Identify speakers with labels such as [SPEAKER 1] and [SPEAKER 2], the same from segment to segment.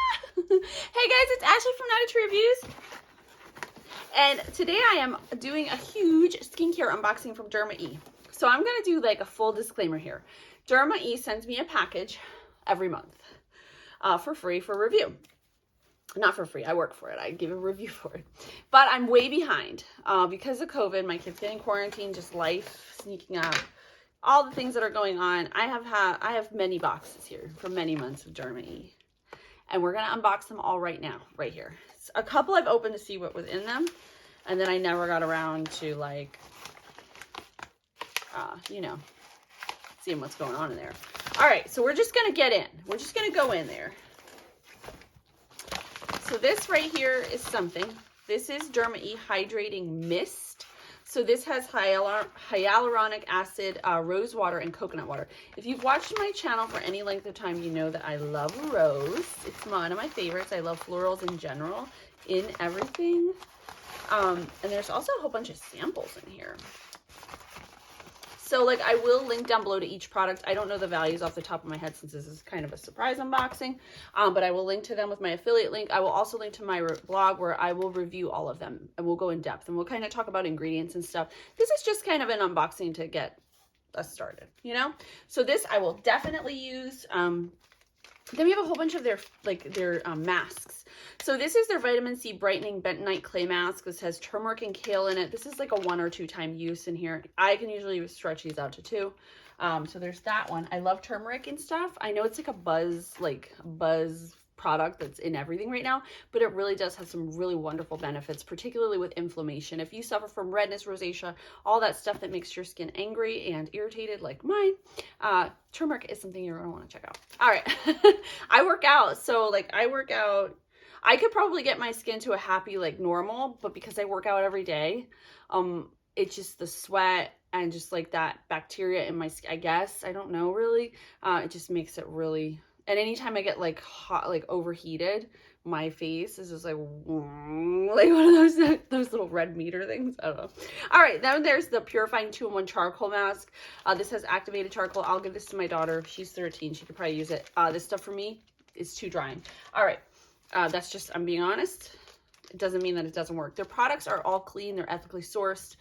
[SPEAKER 1] Hey guys, it's Ashley from Not Reviews. And today I am doing a huge skincare unboxing from Derma E. So I'm going to do like a full disclaimer here. Derma E sends me a package every month for free for review. Not for free, I work for it. I give a review for it. But I'm way behind because of COVID, my kids getting quarantined, just life sneaking up. All the things that are going on. I have many boxes here from many months of Derma E. And we're going to unbox them all right now, right here. A couple I've opened to see what was in them. And then I never got around to like, you know, seeing what's going on in there. All right, so we're just going to get in. We're just going to go in there. So this right here is something. This is Derma E Hydrating Mist. So this has hyaluronic acid, rose water, and coconut water. If you've watched my channel for any length of time, you know that I love rose. It's one of my favorites. I love florals in general in everything. And there's also a whole bunch of samples in here. So like I will link down below to each product. I don't know the values off the top of my head since this is kind of a surprise unboxing, but I will link to them with my affiliate link. I will also link to my blog where I will review all of them and we'll go in depth and we'll kind of talk about ingredients and stuff. This is just kind of an unboxing to get us started, you know? So this I will definitely use. Then we have a whole bunch of their masks. So this is their vitamin C brightening bentonite clay mask. This has turmeric and kale in it. This is like a 1 or 2 time use in here. I can usually stretch these out to 2. So there's that one. I love turmeric and stuff. I know it's like a buzz product that's in everything right now, but it really does have some really wonderful benefits, particularly with inflammation. If you suffer from redness, rosacea, all that stuff that makes your skin angry and irritated like mine, turmeric is something you're gonna want to check out. All right. I work out, so like I work out. I could probably get my skin to a happy like normal, but because I work out every day, it's just the sweat and just like that bacteria in my skin, I guess, I don't know really, it just makes it really. And anytime I get like hot, like overheated, my face is just like one of those little red meter things. I don't know. All right, then there's the Purifying 2-in-1 charcoal mask. This has activated charcoal. I'll give this to my daughter. She's 13. She could probably use it. This stuff for me is too drying. All right, that's just, I'm being honest. It doesn't mean that it doesn't work. Their products are all clean. They're ethically sourced.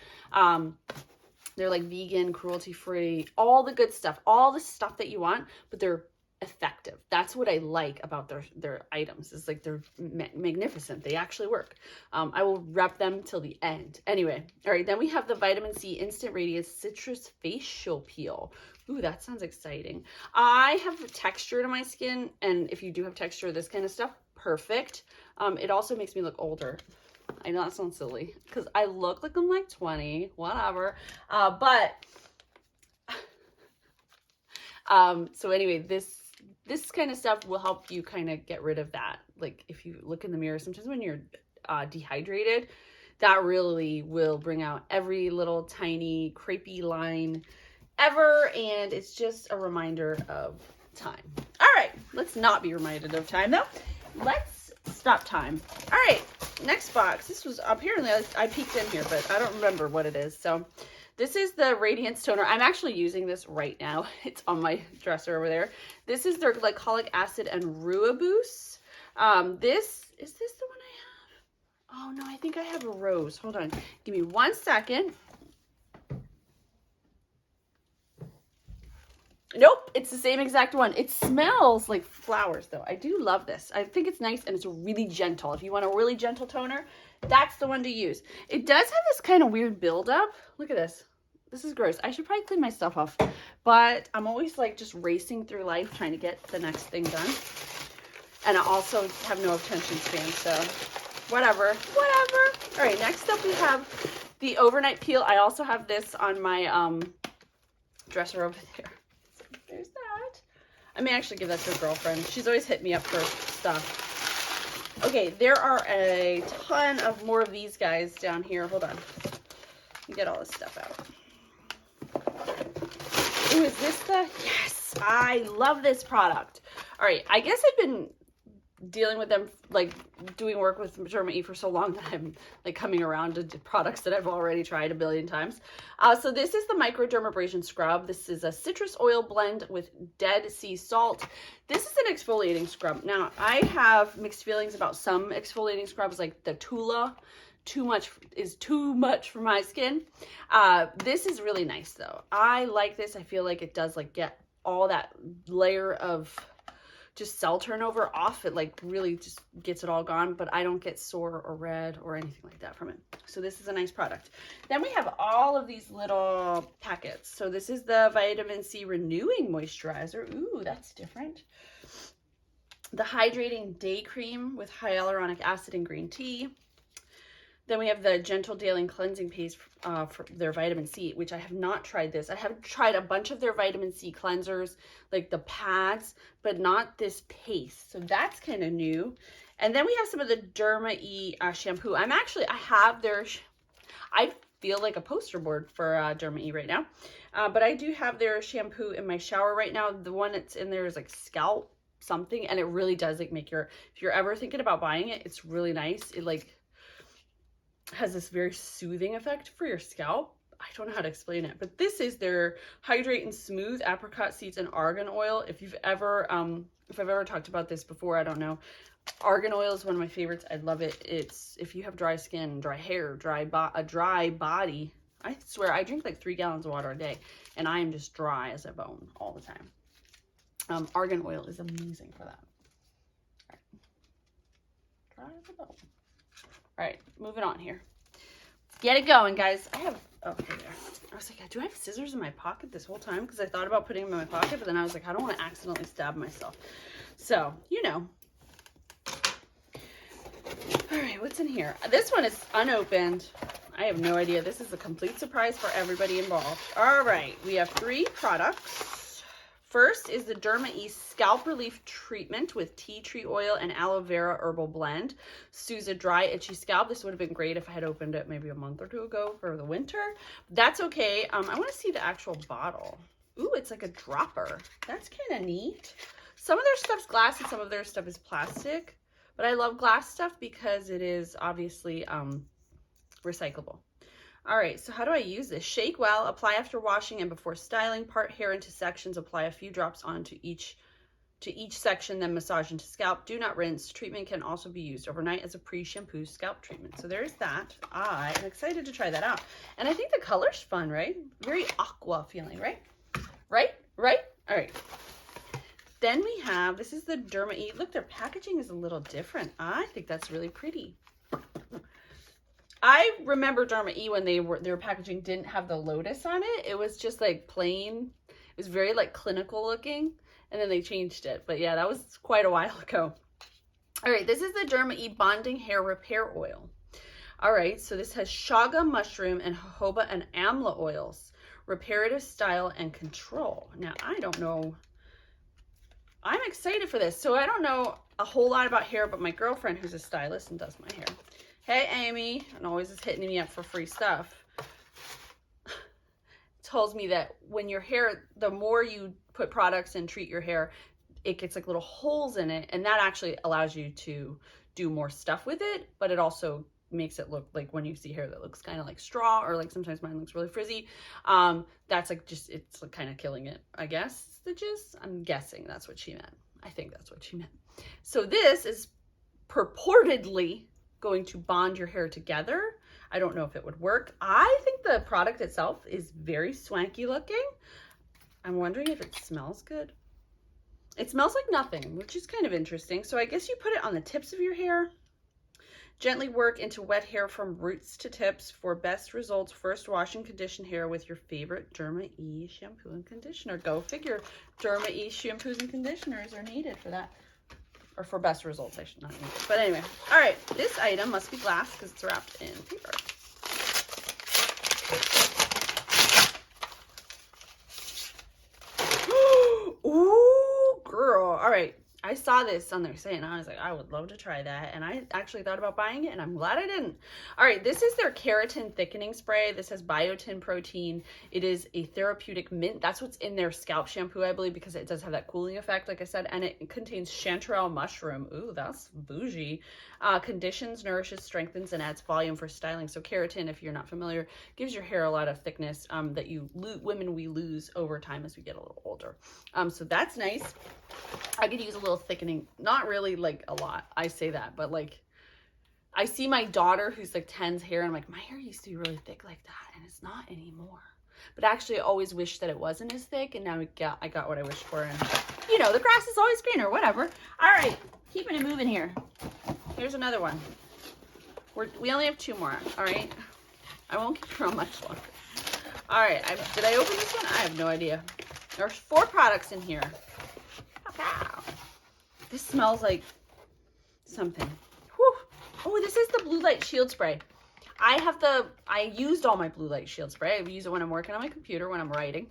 [SPEAKER 1] They're like vegan, cruelty-free, all the good stuff, all the stuff that you want, but they're effective. That's what I like about their items. It's like they're magnificent. They actually work. I will rep them till the end. Anyway, all right, then we have the Vitamin C Instant Radiance Citrus Facial Peel. Ooh, that sounds exciting. I have texture to my skin, and if you do have texture, this kind of stuff, perfect. It also makes me look older. I know that sounds silly because I look like I'm like 20, whatever. So anyway, this kind of stuff will help you kind of get rid of that. Like if you look in the mirror, sometimes when you're dehydrated, that really will bring out every little tiny crepey line ever. And it's just a reminder of time. All right, let's not be reminded of time though. Let's stop time. All right, next box. This was apparently, I peeked in here, but I don't remember what it is. So this is the Radiance Toner. I'm actually using this right now. It's on my dresser over there. This is their glycolic acid and rooibos. Is this the one I have? Oh no, I think I have a rose. Hold on. Give me 1 second. Nope, it's the same exact one. It smells like flowers though. I do love this. I think it's nice and it's really gentle. If you want a really gentle toner, that's the one to use. It does have this kind of weird buildup. Look at this. This is gross. I should probably clean my stuff off, but I'm always like just racing through life trying to get the next thing done. And I also have no attention span, so whatever. All right, next up we have the overnight peel. I also have this on my dresser over there. So there's that. I may actually give that to a girlfriend. She's always hit me up for stuff. Okay, there are a ton of more of these guys down here. Hold on. Let me get all this stuff out. Ooh, is this the... Yes! I love this product. All right, I guess I've been dealing with them, like doing work with Derma E for so long that I'm like coming around to products that I've already tried a billion times. So this is the Micro Dermabrasion Scrub. This is a citrus oil blend with Dead Sea salt. This is an exfoliating scrub. Now, I have mixed feelings about some exfoliating scrubs, like the Tula. Too much for my skin. This is really nice though. I like this. I feel like it does like get all that layer of just cell turnover off. It like really just gets it all gone, but I don't get sore or red or anything like that from it. So this is a nice product. Then we have all of these little packets. So this is the Vitamin C Renewing Moisturizer. Ooh, that's different. The Hydrating Day Cream with hyaluronic acid and green tea. Then we have the Gentle Daily Cleansing Paste for their vitamin C, which I have not tried this. I have tried a bunch of their vitamin C cleansers, like the pads, but not this paste. So that's kind of new. And then we have some of the Derma E shampoo. I have their, I feel like a poster board for Derma E right now. But I do have their shampoo in my shower right now. The one that's in there is like Scalp something, and it really does like make your, if you're ever thinking about buying it, it's really nice. It like has this very soothing effect for your scalp. I don't know how to explain it, but this is their Hydrate and Smooth Apricot Seeds and Argan Oil. If you've ever, if I've ever talked about this before, I don't know. Argan oil is one of my favorites. I love it. It's, if you have dry skin, dry hair, a dry body, I swear I drink like 3 gallons of water a day and I am just dry as a bone all the time. Argan oil is amazing for that. All right. Dry as a bone. All right, moving on here. Let's get it going, guys. I have, oh, here they are. I was like, do I have scissors in my pocket this whole time? Because I thought about putting them in my pocket, but then I was like, I don't want to accidentally stab myself. So, you know. All right, what's in here? This one is unopened. I have no idea. This is a complete surprise for everybody involved. All right, we have 3 products. First is the Derma E Scalp Relief Treatment with tea tree oil and aloe vera herbal blend. Soothes a dry, itchy scalp. This would have been great if I had opened it maybe a month or 2 ago for the winter. That's okay. I want to see the actual bottle. Ooh, it's like a dropper. That's kind of neat. Some of their stuff's glass and some of their stuff is plastic. But I love glass stuff because it is obviously recyclable. All right, so how do I use this? Shake well, apply after washing and before styling. Part hair into sections, apply a few drops onto each section, then massage into scalp. Do not rinse. Treatment can also be used overnight as a pre-shampoo scalp treatment. So there's that. I am excited to try that out. And I think the color's fun, right? Very aqua feeling, right? Right? All right. Then we have, this is the Derma E. Look, their packaging is a little different. I think that's really pretty. I remember Derma E when their packaging didn't have the lotus on it. It was just like plain. It was very like clinical looking, and then they changed it. But yeah, that was quite a while ago. All right, this is the Derma E Bonding Hair Repair Oil. All right, so this has shaga mushroom and jojoba and amla oils, reparative style and control. Now, I don't know. I'm excited for this. So I don't know a whole lot about hair, but my girlfriend, who's a stylist and does my hair, hey, Amy, and always is hitting me up for free stuff, tells me that when your hair, the more you put products and treat your hair, it gets like little holes in it. And that actually allows you to do more stuff with it. But it also makes it look like when you see hair that looks kind of like straw, or like sometimes mine looks really frizzy. That's like just, it's like kind of killing it, I guess. The gist, I'm guessing that's what she meant. I think that's what she meant. So this is purportedly going to bond your hair together. I don't know if it would work. I think the product itself is very swanky looking. I'm wondering if it smells good. It smells like nothing, which is kind of interesting. So I guess you put it on the tips of your hair. Gently work into wet hair from roots to tips. For best results, first wash and condition hair with your favorite Derma E shampoo and conditioner. Go figure, Derma E shampoos and conditioners are needed for that. Or for best results, I should not need it. But anyway, all right, this item must be glass because it's wrapped in paper. Ooh, girl. All right, I saw this on their site and I was like, I would love to try that. And I actually thought about buying it and I'm glad I didn't. All right, this is their Keratin Thickening Spray. This has biotin protein. It is a therapeutic mint. That's what's in their scalp shampoo, I believe, because it does have that cooling effect, like I said. And it contains chanterelle mushroom. Ooh, that's bougie. Conditions, nourishes, strengthens, and adds volume for styling. So keratin, if you're not familiar, gives your hair a lot of thickness that women we lose over time as we get a little older. So that's nice. I could use a little thickening, not really like a lot. I say that, but like I see my daughter who's like 10's hair and I'm like, my hair used to be really thick like that and it's not anymore. But actually I always wished that it wasn't as thick, and now I got what I wished for, and you know, the grass is always greener, whatever. All right, keeping it moving here. Here's another one. We only have 2 more, all right? I won't keep her on much longer. All right, did I open this one? I have no idea. There's 4 products in here. Wow. This smells like something. Whew. Oh, this is the Blue Light Shield Spray. I used all my Blue Light Shield Spray. I use it when I'm working on my computer, when I'm writing.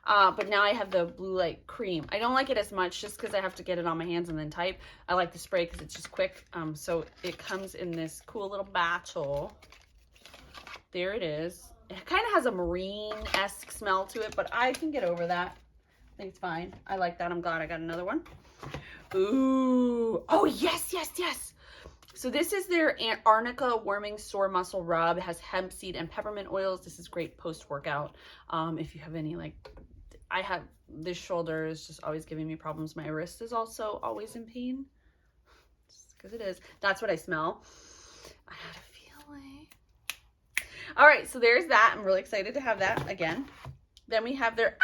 [SPEAKER 1] But now I have the Blue Light Cream. I don't like it as much just because I have to get it on my hands and then type. I like the spray because it's just quick. So it comes in this cool little bottle. There it is. It kind of has a marine-esque smell to it, but I can get over that. I think it's fine. I like that. I'm glad I got another one. Ooh. Oh, yes, yes, yes. So this is their Arnica Warming Sore Muscle Rub. It has hemp seed and peppermint oils. This is great post-workout. If you have any, like, I have this shoulder is just always giving me problems. My wrist is also always in pain. Just because it is. That's what I smell. I had a feeling. All right, so there's that. I'm really excited to have that again. Then we have their...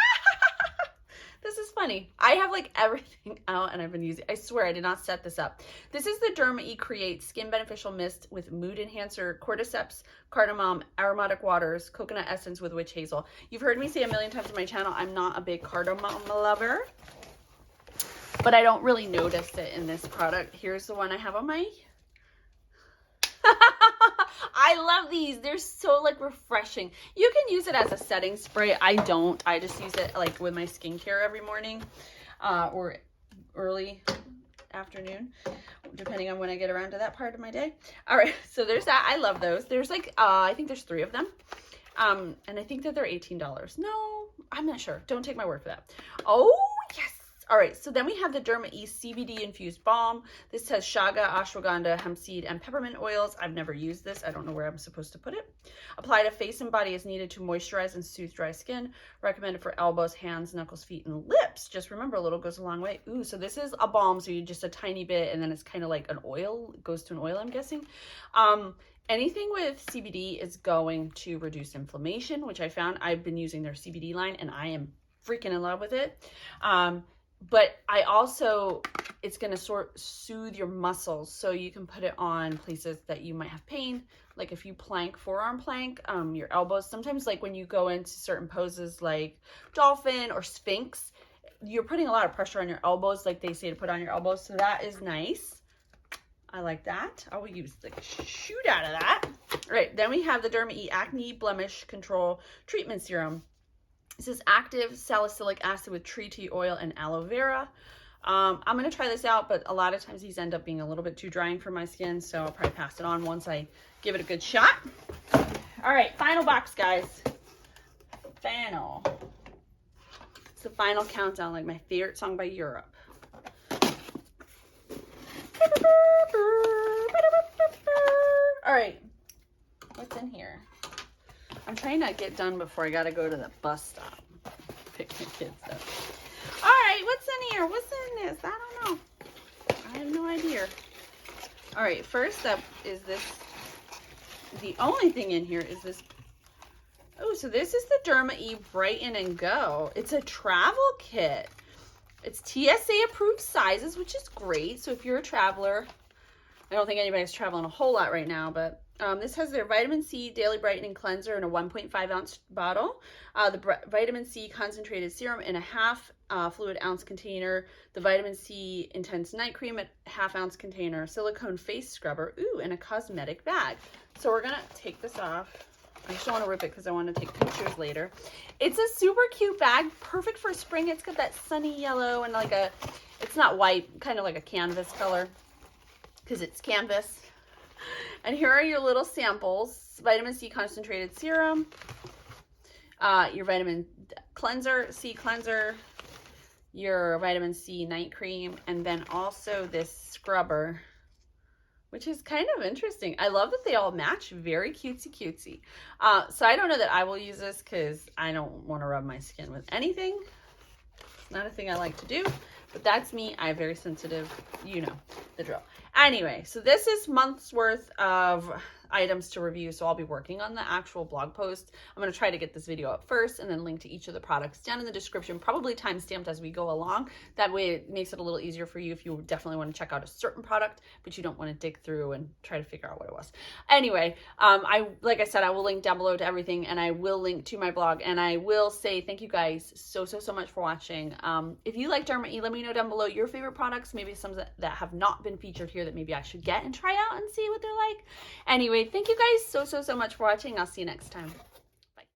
[SPEAKER 1] This is funny. I have like everything out and I've been using, I swear I did not set this up. This is the Derma Create Skin Beneficial Mist with Mood Enhancer, Cordyceps, Cardamom, Aromatic Waters, Coconut Essence with Witch Hazel. You've heard me say a million times on my channel, I'm not a big cardamom lover, but I don't really notice it in this product. Here's the one I have on my... I love these. They're so like refreshing. You can use it as a setting spray. I don't. I just use it like with my skincare every morning or early afternoon, depending on when I get around to that part of my day. All right, so there's that. I love those. There's like I think there's 3 of them, and I think that they're $18. No, I'm not sure. Don't take my word for that. Oh yes. All right, so then we have the Derma CBD Infused Balm. This has shaga, ashwagandha, hemp seed, and peppermint oils. I've never used this. I don't know where I'm supposed to put it. Apply to face and body as needed to moisturize and soothe dry skin. Recommended for elbows, hands, knuckles, feet, and lips. Just remember, a little goes a long way. Ooh, so this is a balm, so you just a tiny bit, and then it's kind of like an oil. It goes to an oil, I'm guessing. Anything with CBD is going to reduce inflammation, which I found. I've been using their CBD line, and I am freaking in love with it. But I also, it's going to soothe your muscles, so you can put it on places that you might have pain, like if you plank, forearm plank, your elbows. Sometimes like when you go into certain poses like dolphin or sphinx, you're putting a lot of pressure on your elbows, like they say to put on your elbows, so that is nice. I like that. I will use the shoot out of that. All right, then we have the Derma Acne Blemish Control Treatment Serum. This is active salicylic acid with tree tea oil and aloe vera. I'm going to try this out, but a lot of times these end up being a little bit too drying for my skin, so I'll probably pass it on once I give it a good shot. All right, final box, guys. Final. It's the final countdown, like my favorite song by Europe. All right, what's in here? I'm trying to get done before I gotta go to the bus stop. Pick my kids up. All right, what's in here? What's in this? I don't know. I have no idea. All right, first up is this. The only thing in here is this. Oh, so this is the Derma Brighten and Go. It's a travel kit. It's TSA approved sizes, which is great. So if you're a traveler, I don't think anybody's traveling a whole lot right now, but this has their vitamin C daily brightening cleanser in a 1.5 ounce bottle, the vitamin C concentrated serum in a half fluid ounce container, the vitamin C intense night cream at half ounce container, silicone face scrubber, ooh, and a cosmetic bag. So we're gonna take this off. I just don't want to rip it because I want to take pictures later. It's a super cute bag, perfect for spring. It's got that sunny yellow and like a, It's not white, kind of like a canvas color because it's canvas. And here are your little samples. Vitamin C concentrated serum, your vitamin C cleanser, your vitamin C night cream, and then also this scrubber, which is kind of interesting. I love that they all match. Very cutesy cutesy. So I don't know that I will use this because I don't want to rub my skin with anything. It's not a thing I like to do, but that's me. I'm very sensitive. You know the drill. Anyway, so this is months worth of items to review, so I'll be working on the actual blog post. I'm going to try to get this video up first and then link to each of the products down in the description, probably time-stamped as we go along. That way it makes it a little easier for you if you definitely want to check out a certain product, but you don't want to dig through and try to figure out what it was. Anyway, like I said, I will link down below to everything, and I will link to my blog, and I will say thank you guys so much for watching. If you like Derma, let me know down below your favorite products, maybe some that have not been featured here that maybe I should get and try out and see what they're like. Anyway, thank you guys so much for watching. I'll see you next time.